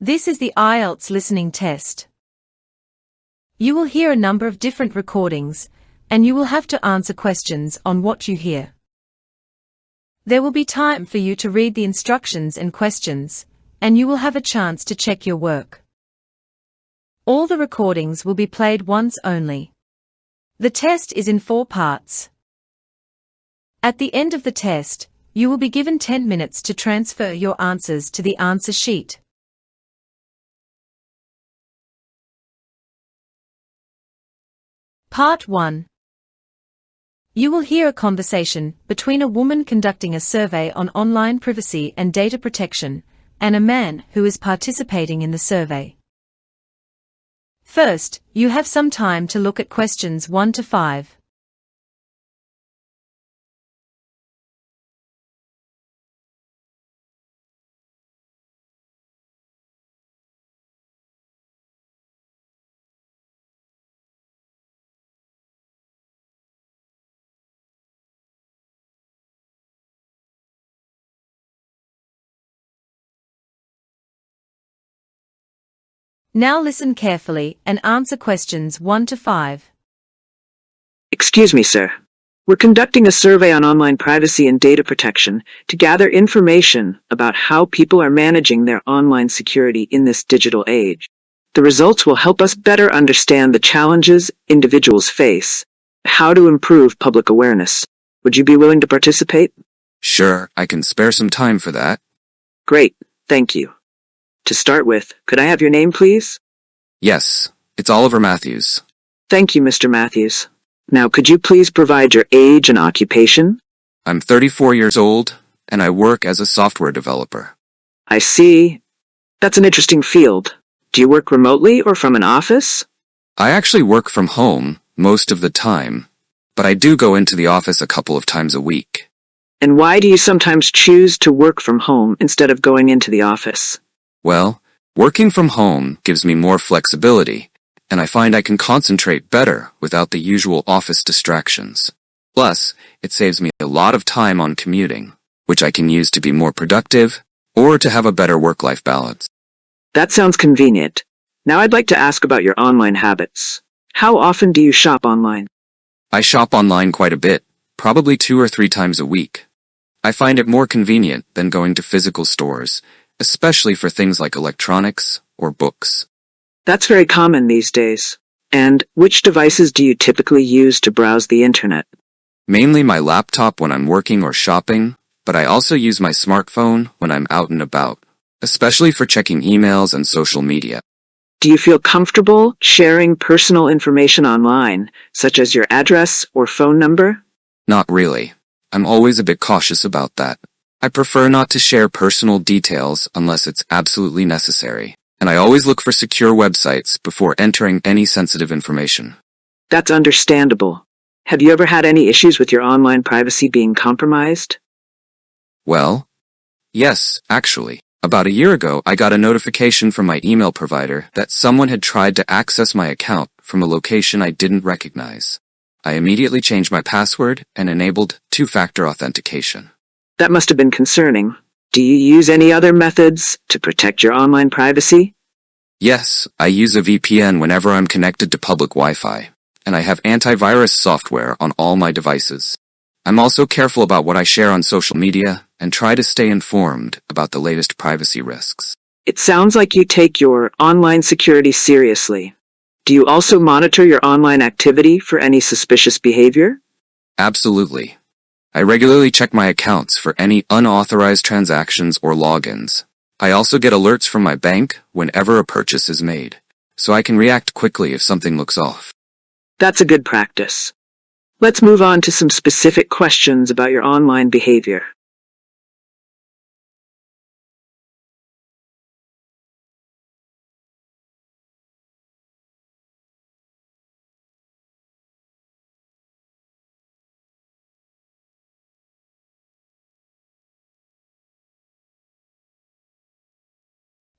This is the IELTS listening test. You will hear a number of different recordings, and you will have to answer questions on what you hear. There will be time for you to read the instructions and questions, and you will have a chance to check your work. All the recordings will be played once only. The test is in 4 parts. At the end of the test, you will be given 10 minutes to transfer your answers to the answer sheet. Part 1. You will hear a conversation between a woman conducting a survey on online privacy and data protection, and a man who is participating in the survey. First, you have some time to look at questions 1 to 5. Now listen carefully and answer questions 1 to 5. Excuse me, sir. We're conducting a survey on online privacy and data protection to gather information about how people are managing their online security in this digital age. The results will help us better understand the challenges individuals face, how to improve public awareness. Would you be willing to participate? Sure, I can spare some time for that. Great, thank you. To start with, could I have your name, please? Yes, it's Oliver Matthews. Thank you, Mr. Matthews. Now, could you please provide your age and occupation? I'm 34 years old, and I work as a software developer. I see. That's an interesting field. Do you work remotely or from an office? I actually work from home most of the time, but I do go into the office a couple of times a week. And why do you sometimes choose to work from home instead of going into the office? Well, working from home gives me more flexibility, and I find I can concentrate better without the usual office distractions. Plus, it saves me a lot of time on commuting, which I can use to be more productive or to have a better work-life balance. That sounds convenient. Now I'd like to ask about your online habits. How often do you shop online? I shop online quite a bit, probably 2 or 3 times a week. I find it more convenient than going to physical stores, especially for things like electronics or books. That's very common these days. And which devices do you typically use to browse the internet? Mainly my laptop when I'm working or shopping, but I also use my smartphone when I'm out and about, especially for checking emails and social media. Do you feel comfortable sharing personal information online, such as your address or phone number? Not really. I'm always a bit cautious about that. I prefer not to share personal details unless it's absolutely necessary, and I always look for secure websites before entering any sensitive information. That's understandable. Have you ever had any issues with your online privacy being compromised? Well, yes, actually. About a year ago, I got a notification from my email provider that someone had tried to access my account from a location I didn't recognize. I immediately changed my password and enabled 2-factor authentication. That must have been concerning. Do you use any other methods to protect your online privacy? Yes, I use a VPN whenever I'm connected to public Wi-Fi, and I have antivirus software on all my devices. I'm also careful about what I share on social media and try to stay informed about the latest privacy risks. It sounds like you take your online security seriously. Do you also monitor your online activity for any suspicious behavior? Absolutely. I regularly check my accounts for any unauthorized transactions or logins. I also get alerts from my bank whenever a purchase is made, so I can react quickly if something looks off. That's a good practice. Let's move on to some specific questions about your online behavior.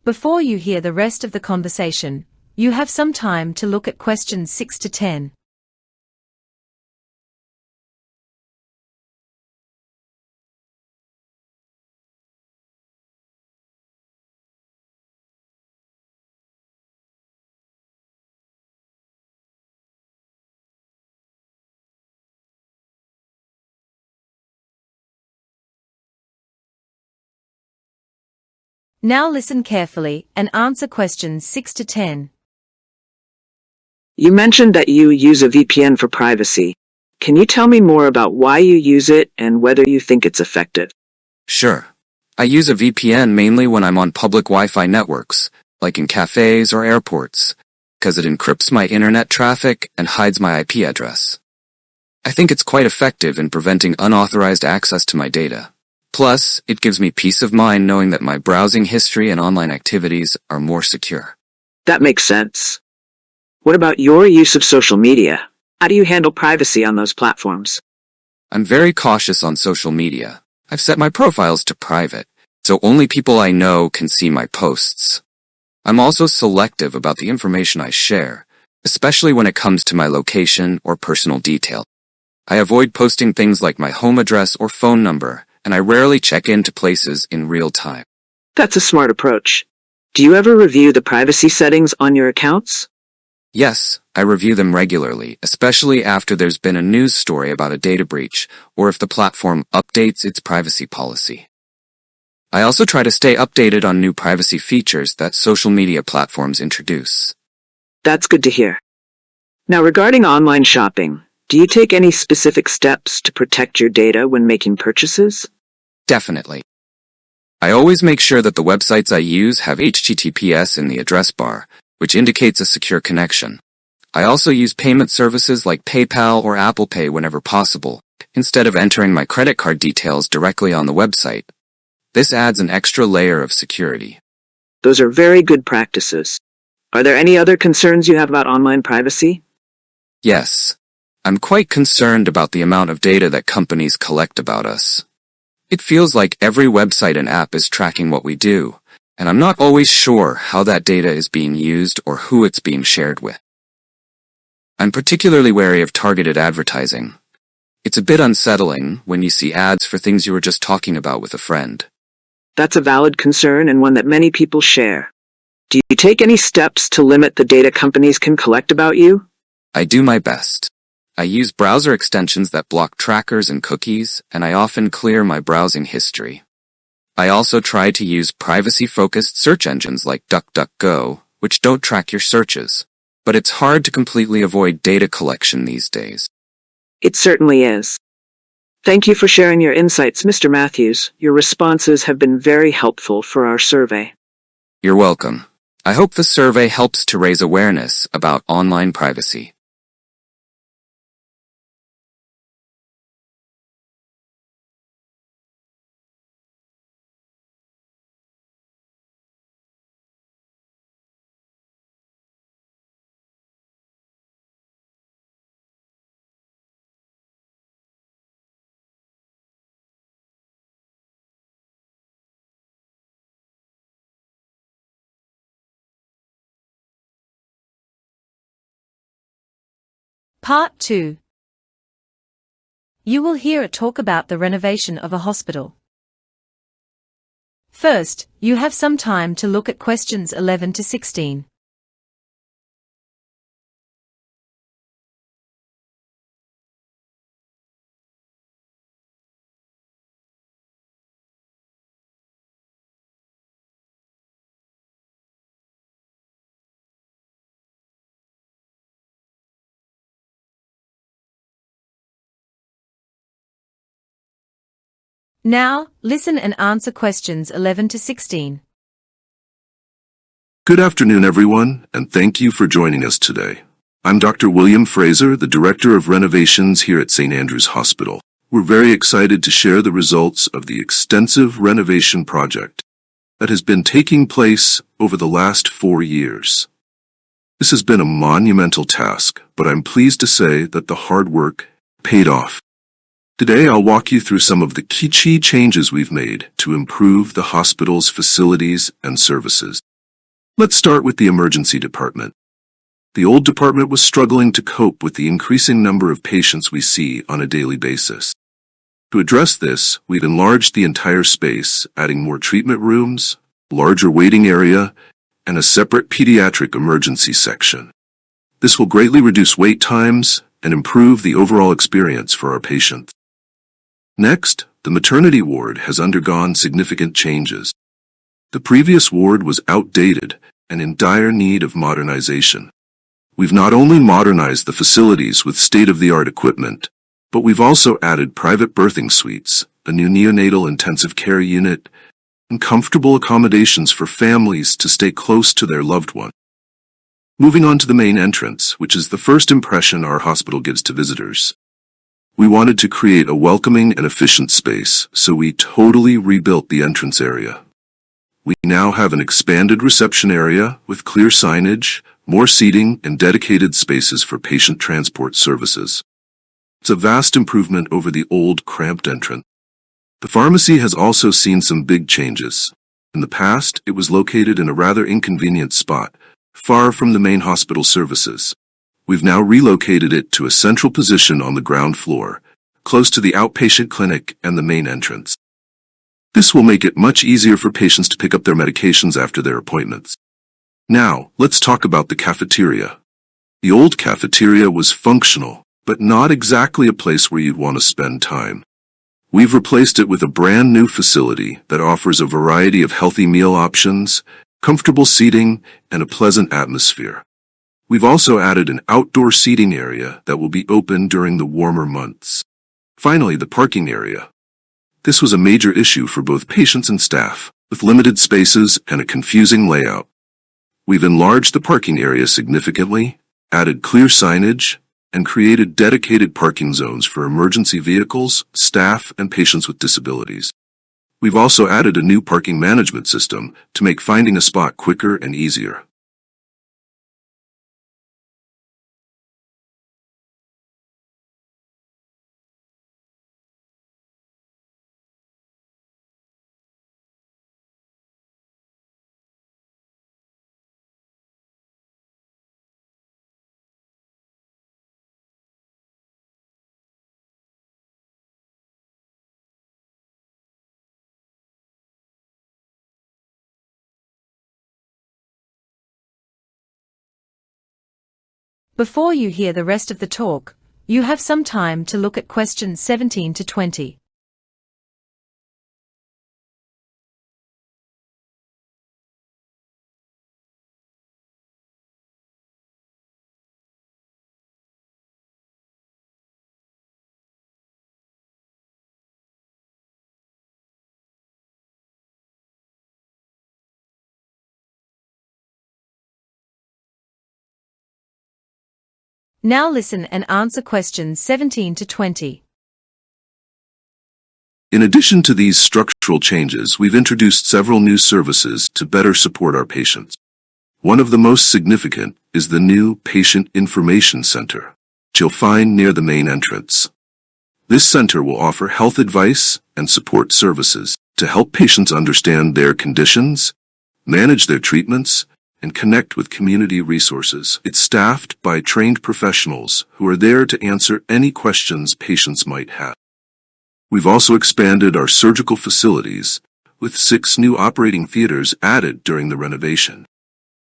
Before you hear the rest of the conversation, you have some time to look at questions 6 to 10. Now listen carefully and answer questions 6 to 10. You mentioned that you use a VPN for privacy. Can you tell me more about why you use it and whether you think it's effective? Sure. I use a VPN mainly when I'm on public Wi-Fi networks, like in cafes or airports, because it encrypts my internet traffic and hides my IP address. I think it's quite effective in preventing unauthorized access to my data. Plus, it gives me peace of mind knowing that my browsing history and online activities are more secure. That makes sense. What about your use of social media? How do you handle privacy on those platforms? I'm very cautious on social media. I've set my profiles to private, so only people I know can see my posts. I'm also selective about the information I share, especially when it comes to my location or personal detail. I avoid posting things like my home address or phone number, and I rarely check into places in real time. That's a smart approach. Do you ever review the privacy settings on your accounts? Yes, I review them regularly, especially after there's been a news story about a data breach or if the platform updates its privacy policy. I also try to stay updated on new privacy features that social media platforms introduce. That's good to hear. Now, regarding online shopping, do you take any specific steps to protect your data when making purchases? Definitely. I always make sure that the websites I use have HTTPS in the address bar, which indicates a secure connection. I also use payment services like PayPal or Apple Pay whenever possible, instead of entering my credit card details directly on the website. This adds an extra layer of security. Those are very good practices. Are there any other concerns you have about online privacy? Yes. I'm quite concerned about the amount of data that companies collect about us. It feels like every website and app is tracking what we do, and I'm not always sure how that data is being used or who it's being shared with. I'm particularly wary of targeted advertising. It's a bit unsettling when you see ads for things you were just talking about with a friend. That's a valid concern and one that many people share. Do you take any steps to limit the data companies can collect about you? I do my best. I use browser extensions that block trackers and cookies, and I often clear my browsing history. I also try to use privacy-focused search engines like DuckDuckGo, which don't track your searches. But it's hard to completely avoid data collection these days. It certainly is. Thank you for sharing your insights, Mr. Matthews. Your responses have been very helpful for our survey. You're welcome. I hope the survey helps to raise awareness about online privacy. Part 2. You will hear a talk about the renovation of a hospital. First, you have some time to look at questions 11 to 16. Now, listen and answer questions 11 to 16. Good afternoon, everyone, and thank you for joining us today. I'm Dr. William Fraser, the Director of Renovations here at St. Andrew's Hospital. We're very excited to share the results of the extensive renovation project that has been taking place over the last 4 years. This has been a monumental task, but I'm pleased to say that the hard work paid off. Today, I'll walk you through some of the key changes we've made to improve the hospital's facilities and services. Let's start with the emergency department. The old department was struggling to cope with the increasing number of patients we see on a daily basis. To address this, we've enlarged the entire space, adding more treatment rooms, larger waiting area, and a separate pediatric emergency section. This will greatly reduce wait times and improve the overall experience for our patients. Next, the maternity ward has undergone significant changes. The previous ward was outdated and in dire need of modernization. We've not only modernized the facilities with state-of-the-art equipment, but we've also added private birthing suites, a new neonatal intensive care unit, and comfortable accommodations for families to stay close to their loved one. Moving on to the main entrance, which is the first impression our hospital gives to visitors. We wanted to create a welcoming and efficient space, so we totally rebuilt the entrance area. We now have an expanded reception area with clear signage, more seating, and dedicated spaces for patient transport services. It's a vast improvement over the old, cramped entrance. The pharmacy has also seen some big changes. In the past, it was located in a rather inconvenient spot, far from the main hospital services. We've now relocated it to a central position on the ground floor, close to the outpatient clinic and the main entrance. This will make it much easier for patients to pick up their medications after their appointments. Now, let's talk about the cafeteria. The old cafeteria was functional, but not exactly a place where you'd want to spend time. We've replaced it with a brand new facility that offers a variety of healthy meal options, comfortable seating, and a pleasant atmosphere. We've also added an outdoor seating area that will be open during the warmer months. Finally, the parking area. This was a major issue for both patients and staff, with limited spaces and a confusing layout. We've enlarged the parking area significantly, added clear signage, and created dedicated parking zones for emergency vehicles, staff, and patients with disabilities. We've also added a new parking management system to make finding a spot quicker and easier. Before you hear the rest of the talk, you have some time to look at questions 17 to 20. Now listen and answer questions 17 to 20. In addition to these structural changes, we've introduced several new services to better support our patients. One of the most significant is the new Patient Information Center, which you'll find near the main entrance. This center will offer health advice and support services to help patients understand their conditions, manage their treatments, and connect with community resources. It's staffed by trained professionals who are there to answer any questions patients might have. We've also expanded our surgical facilities, with 6 new operating theaters added during the renovation.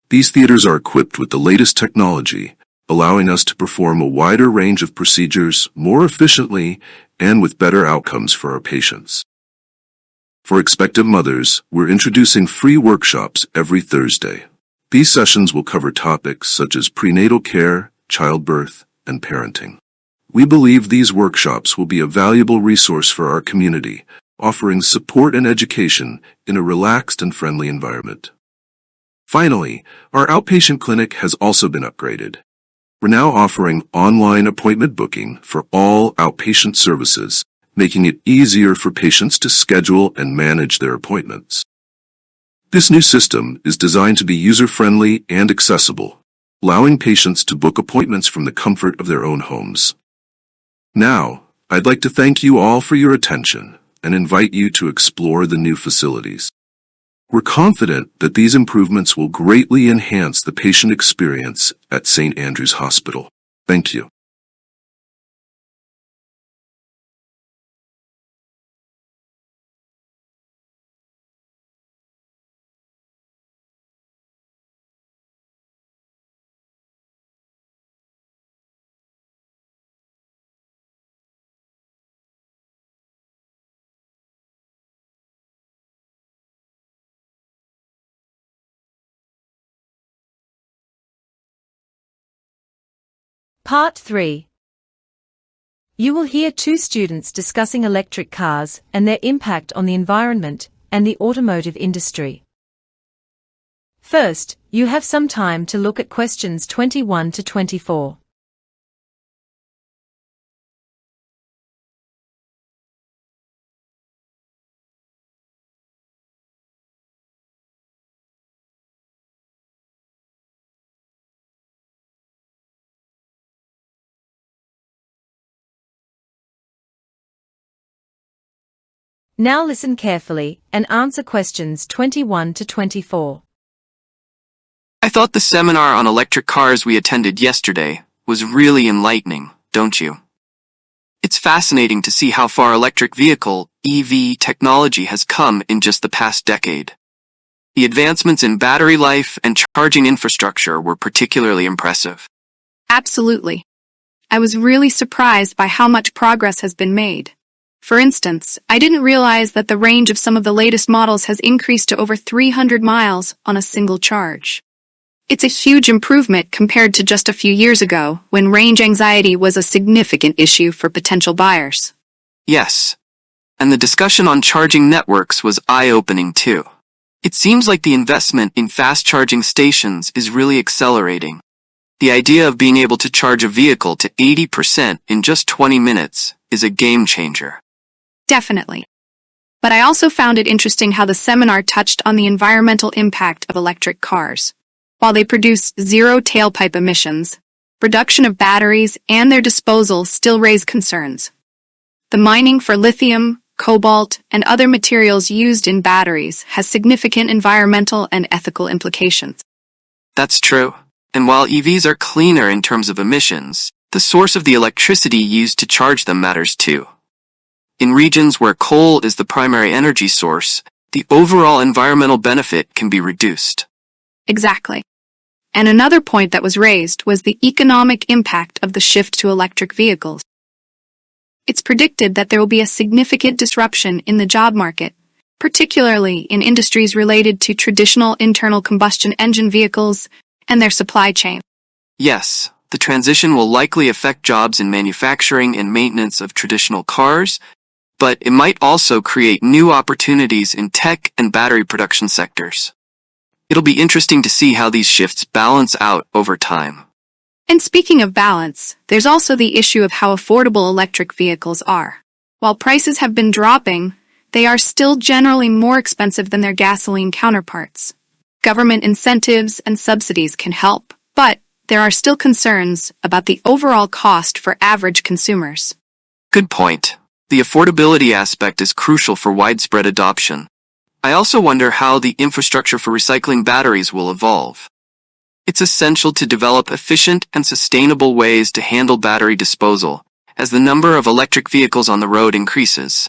These theaters are equipped with the latest technology, allowing us to perform a wider range of procedures more efficiently and with better outcomes for our patients. For expectant mothers, we're introducing free workshops every Thursday. These sessions will cover topics such as prenatal care, childbirth, and parenting. We believe these workshops will be a valuable resource for our community, offering support and education in a relaxed and friendly environment. Finally, our outpatient clinic has also been upgraded. We're now offering online appointment booking for all outpatient services, making it easier for patients to schedule and manage their appointments. This new system is designed to be user-friendly and accessible, allowing patients to book appointments from the comfort of their own homes. Now, I'd like to thank you all for your attention and invite you to explore the new facilities. We're confident that these improvements will greatly enhance the patient experience at St. Andrew's Hospital. Thank you. Part 3. You will hear two students discussing electric cars and their impact on the environment and the automotive industry. First, you have some time to look at questions 21 to 24. Now listen carefully and answer questions 21 to 24. I thought the seminar on electric cars we attended yesterday was really enlightening, don't you? It's fascinating to see how far electric vehicle, EV, technology has come in just the past decade. The advancements in battery life and charging infrastructure were particularly impressive. Absolutely. I was really surprised by how much progress has been made. For instance, I didn't realize that the range of some of the latest models has increased to over 300 miles on a single charge. It's a huge improvement compared to just a few years ago, when range anxiety was a significant issue for potential buyers. Yes. And the discussion on charging networks was eye-opening too. It seems like the investment in fast charging stations is really accelerating. The idea of being able to charge a vehicle to 80% in just 20 minutes is a game changer. Definitely. But I also found it interesting how the seminar touched on the environmental impact of electric cars. While they produce zero tailpipe emissions, production of batteries and their disposal still raise concerns. The mining for lithium, cobalt, and other materials used in batteries has significant environmental and ethical implications. That's true. And while EVs are cleaner in terms of emissions, the source of the electricity used to charge them matters too. In regions where coal is the primary energy source, the overall environmental benefit can be reduced. Exactly. And another point that was raised was the economic impact of the shift to electric vehicles. It's predicted that there will be a significant disruption in the job market, particularly in industries related to traditional internal combustion engine vehicles and their supply chain. Yes, the transition will likely affect jobs in manufacturing and maintenance of traditional cars, but it might also create new opportunities in tech and battery production sectors. It'll be interesting to see how these shifts balance out over time. And speaking of balance, there's also the issue of how affordable electric vehicles are. While prices have been dropping, they are still generally more expensive than their gasoline counterparts. Government incentives and subsidies can help, but there are still concerns about the overall cost for average consumers. Good point. The affordability aspect is crucial for widespread adoption. I also wonder how the infrastructure for recycling batteries will evolve. It's essential to develop efficient and sustainable ways to handle battery disposal, as the number of electric vehicles on the road increases.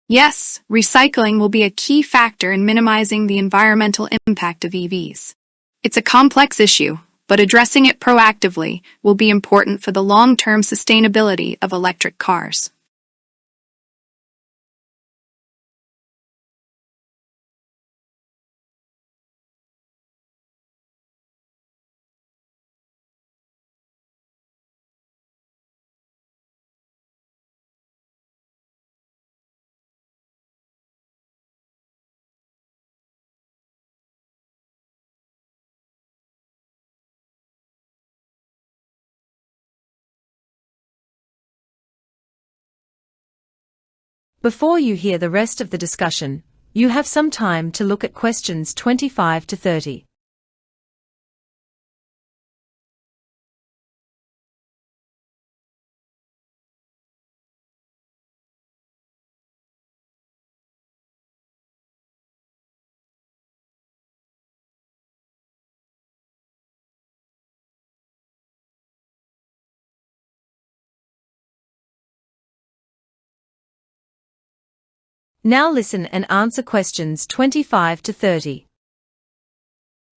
Yes, recycling will be a key factor in minimizing the environmental impact of EVs. It's a complex issue, but addressing it proactively will be important for the long-term sustainability of electric cars. Before you hear the rest of the discussion, you have some time to look at questions 25 to 30. Now listen and answer questions 25 to 30.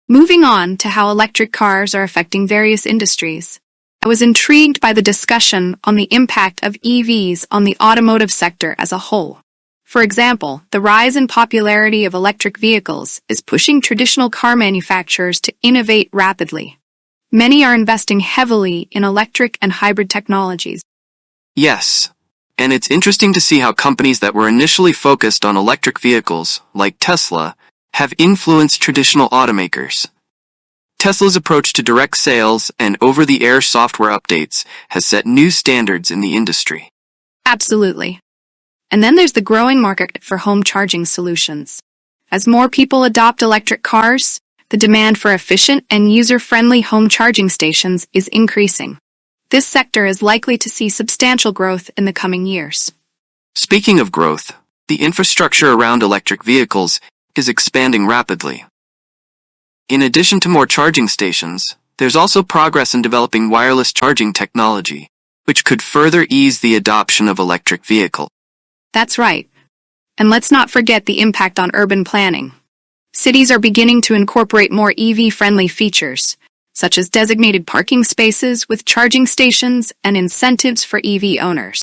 Moving on to how electric cars are affecting various industries, I was intrigued by the discussion on the impact of EVs on the automotive sector as a whole. For example, the rise in popularity of electric vehicles is pushing traditional car manufacturers to innovate rapidly. Many are investing heavily in electric and hybrid technologies. Yes, and it's interesting to see how companies that were initially focused on electric vehicles, like Tesla, have influenced traditional automakers. Tesla's approach to direct sales and over-the-air software updates has set new standards in the industry. Absolutely. And then there's the growing market for home charging solutions. As more people adopt electric cars, the demand for efficient and user-friendly home charging stations is increasing. This sector is likely to see substantial growth in the coming years. Speaking of growth, the infrastructure around electric vehicles is expanding rapidly. In addition to more charging stations, there's also progress in developing wireless charging technology, which could further ease the adoption of electric vehicles. That's right. And let's not forget the impact on urban planning. Cities are beginning to incorporate more EV-friendly features, such as designated parking spaces with charging stations and incentives for EV owners.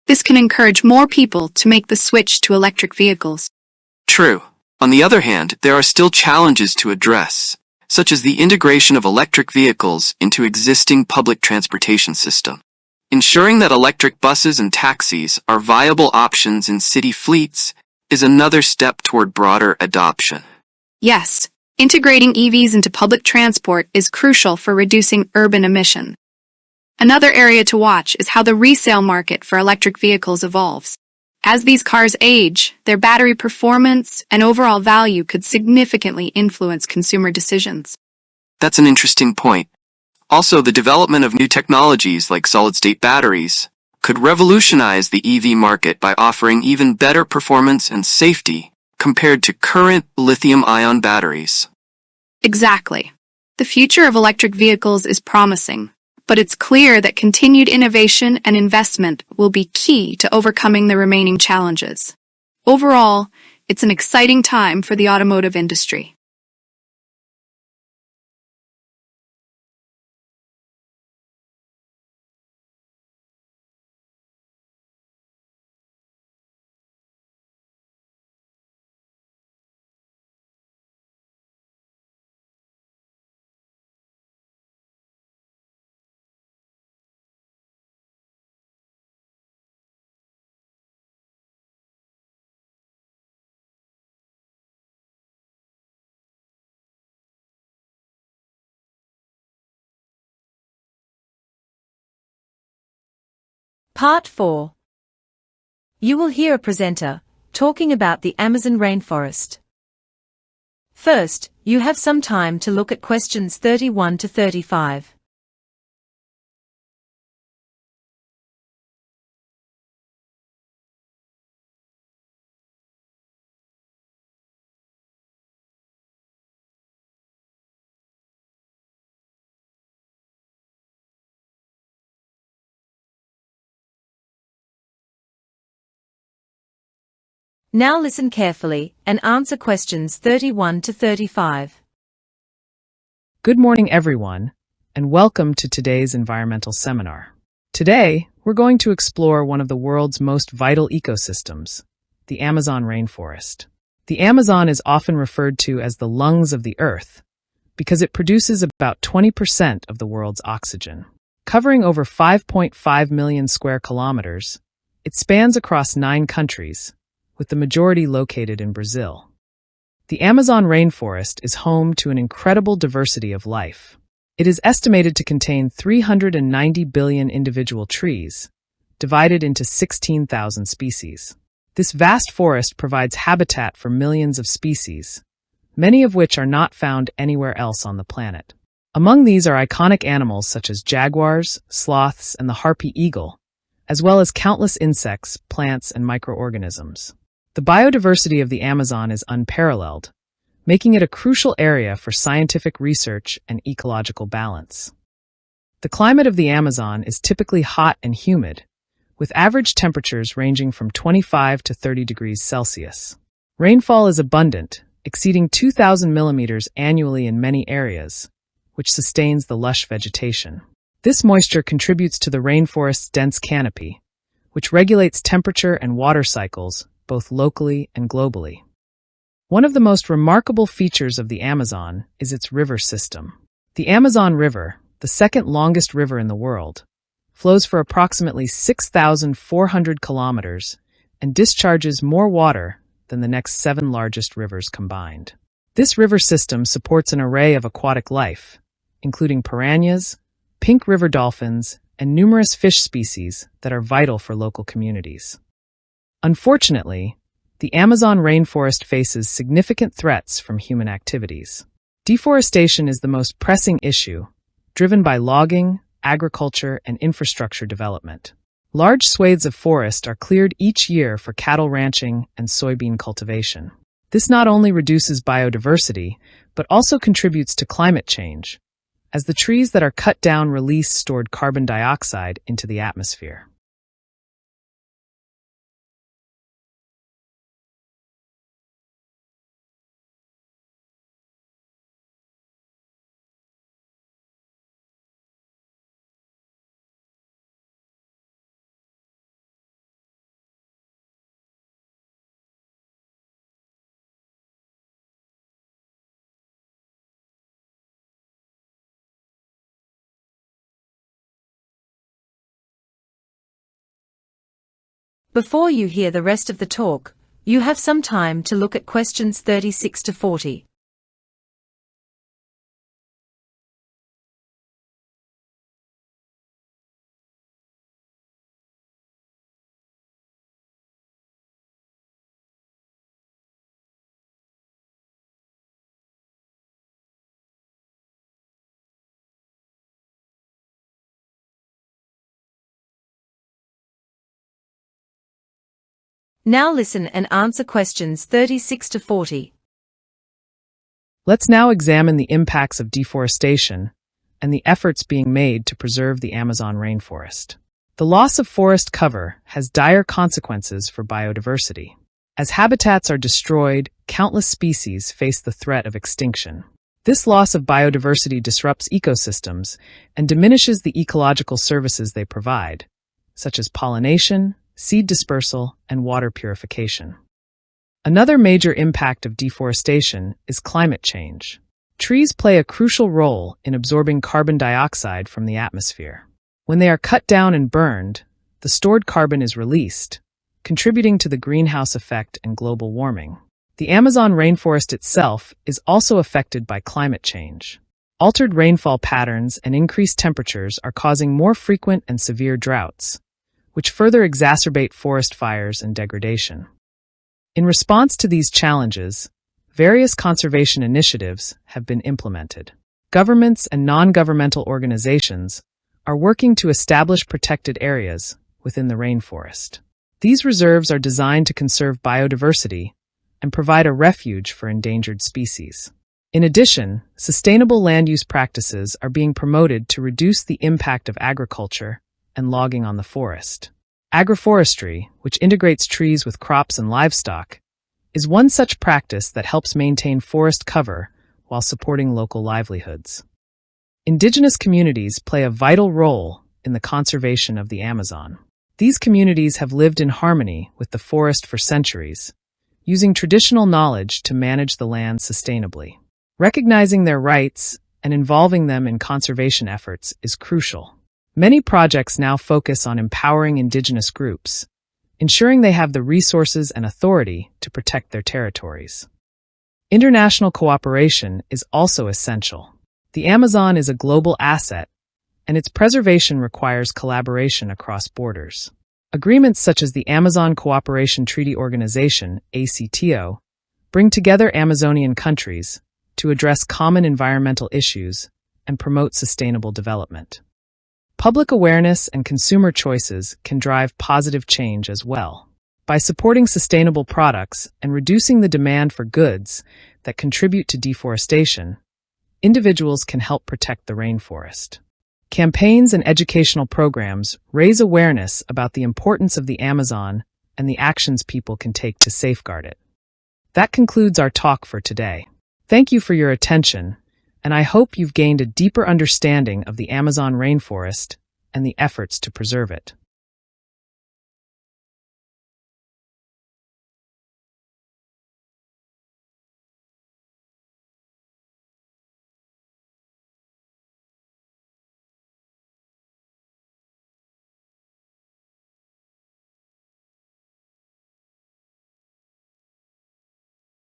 This can encourage more people to make the switch to electric vehicles. True. On the other hand, there are still challenges to address, such as the integration of electric vehicles into existing public transportation systems. Ensuring that electric buses and taxis are viable options in city fleets is another step toward broader adoption. Yes, integrating EVs into public transport is crucial for reducing urban emissions. Another area to watch is how the resale market for electric vehicles evolves. As these cars age, their battery performance and overall value could significantly influence consumer decisions. That's an interesting point. Also, the development of new technologies like solid-state batteries could revolutionize the EV market by offering even better performance and safety compared to current lithium-ion batteries. Exactly. The future of electric vehicles is promising, but it's clear that continued innovation and investment will be key to overcoming the remaining challenges. Overall, it's an exciting time for the automotive industry. Part 4. You will hear a presenter talking about the Amazon rainforest. First, you have some time to look at questions 31 to 35. Now listen carefully and answer questions 31 to 35. Good morning, everyone, and welcome to today's environmental seminar. Today, we're going to explore one of the world's most vital ecosystems, the Amazon rainforest. The Amazon is often referred to as the lungs of the Earth because it produces about 20% of the world's oxygen. Covering over 5.5 million square kilometers, it spans across 9 countries, with the majority located in Brazil. The Amazon rainforest is home to an incredible diversity of life. It is estimated to contain 390 billion individual trees, divided into 16,000 species. This vast forest provides habitat for millions of species, many of which are not found anywhere else on the planet. Among these are iconic animals such as jaguars, sloths, and the harpy eagle, as well as countless insects, plants, and microorganisms. The biodiversity of the Amazon is unparalleled, making it a crucial area for scientific research and ecological balance. The climate of the Amazon is typically hot and humid, with average temperatures ranging from 25 to 30 degrees Celsius. Rainfall is abundant, exceeding 2,000 millimeters annually in many areas, which sustains the lush vegetation. This moisture contributes to the rainforest's dense canopy, which regulates temperature and water cycles both locally and globally. One of the most remarkable features of the Amazon is its river system. The Amazon River, the second longest river in the world, flows for approximately 6,400 kilometers and discharges more water than the next 7 largest rivers combined. This river system supports an array of aquatic life, including piranhas, pink river dolphins, and numerous fish species that are vital for local communities. Unfortunately, the Amazon rainforest faces significant threats from human activities. Deforestation is the most pressing issue, driven by logging, agriculture, and infrastructure development. Large swathes of forest are cleared each year for cattle ranching and soybean cultivation. This not only reduces biodiversity, but also contributes to climate change, as the trees that are cut down release stored carbon dioxide into the atmosphere. Before you hear the rest of the talk, you have some time to look at questions 36 to 40. Now listen and answer questions 36 to 40. Let's now examine the impacts of deforestation and the efforts being made to preserve the Amazon rainforest. The loss of forest cover has dire consequences for biodiversity. As habitats are destroyed, countless species face the threat of extinction. This loss of biodiversity disrupts ecosystems and diminishes the ecological services they provide, such as pollination, seed dispersal, and water purification. Another major impact of deforestation is climate change. Trees play a crucial role in absorbing carbon dioxide from the atmosphere. When they are cut down and burned, the stored carbon is released, contributing to the greenhouse effect and global warming. The Amazon rainforest itself is also affected by climate change. Altered rainfall patterns and increased temperatures are causing more frequent and severe droughts, which further exacerbate forest fires and degradation. In response to these challenges, various conservation initiatives have been implemented. Governments and non-governmental organizations are working to establish protected areas within the rainforest. These reserves are designed to conserve biodiversity and provide a refuge for endangered species. In addition, sustainable land use practices are being promoted to reduce the impact of agriculture and logging on the forest. Agroforestry, which integrates trees with crops and livestock, is one such practice that helps maintain forest cover while supporting local livelihoods. Indigenous communities play a vital role in the conservation of the Amazon. These communities have lived in harmony with the forest for centuries, using traditional knowledge to manage the land sustainably. Recognizing their rights and involving them in conservation efforts is crucial. Many projects now focus on empowering indigenous groups, ensuring they have the resources and authority to protect their territories. International cooperation is also essential. The Amazon is a global asset, and its preservation requires collaboration across borders. Agreements such as the Amazon Cooperation Treaty Organization, ACTO, bring together Amazonian countries to address common environmental issues and promote sustainable development. Public awareness and consumer choices can drive positive change as well. By supporting sustainable products and reducing the demand for goods that contribute to deforestation, individuals can help protect the rainforest. Campaigns and educational programs raise awareness about the importance of the Amazon and the actions people can take to safeguard it. That concludes our talk for today. Thank you for your attention, and I hope you've gained a deeper understanding of the Amazon rainforest and the efforts to preserve it.